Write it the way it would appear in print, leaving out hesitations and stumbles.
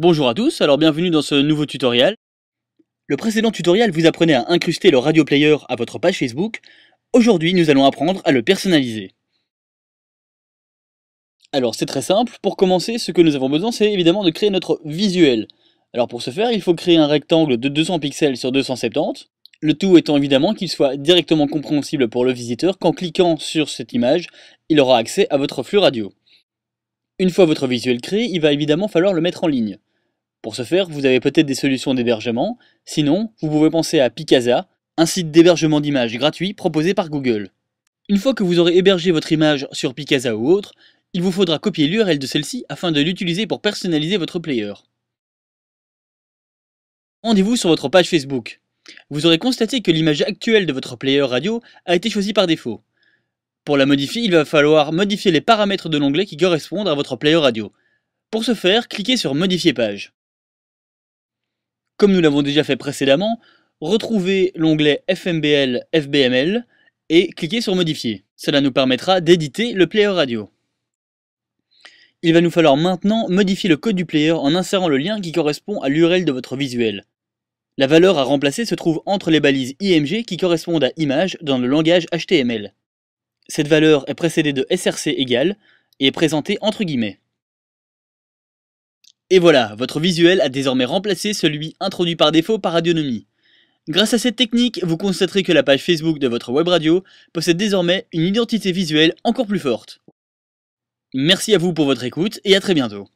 Bonjour à tous, alors bienvenue dans ce nouveau tutoriel. Le précédent tutoriel vous apprenait à incruster le radio player à votre page Facebook. Aujourd'hui, nous allons apprendre à le personnaliser. Alors c'est très simple, pour commencer, ce que nous avons besoin, c'est évidemment de créer notre visuel. Alors pour ce faire, il faut créer un rectangle de 200 pixels sur 270, le tout étant évidemment qu'il soit directement compréhensible pour le visiteur qu'en cliquant sur cette image, il aura accès à votre flux radio. Une fois votre visuel créé, il va évidemment falloir le mettre en ligne. Pour ce faire, vous avez peut-être des solutions d'hébergement, sinon, vous pouvez penser à Picasa, un site d'hébergement d'images gratuit proposé par Google. Une fois que vous aurez hébergé votre image sur Picasa ou autre, il vous faudra copier l'URL de celle-ci afin de l'utiliser pour personnaliser votre player. Rendez-vous sur votre page Facebook. Vous aurez constaté que l'image actuelle de votre player radio a été choisie par défaut. Pour la modifier, il va falloir modifier les paramètres de l'onglet qui correspondent à votre player radio. Pour ce faire, cliquez sur Modifier page. Comme nous l'avons déjà fait précédemment, retrouvez l'onglet FMBL FBML et cliquez sur Modifier. Cela nous permettra d'éditer le player radio. Il va nous falloir maintenant modifier le code du player en insérant le lien qui correspond à l'URL de votre visuel. La valeur à remplacer se trouve entre les balises IMG qui correspondent à image dans le langage HTML. Cette valeur est précédée de src égale et est présentée entre guillemets. Et voilà, votre visuel a désormais remplacé celui introduit par défaut par Radionomie. Grâce à cette technique, vous constaterez que la page Facebook de votre web radio possède désormais une identité visuelle encore plus forte. Merci à vous pour votre écoute et à très bientôt.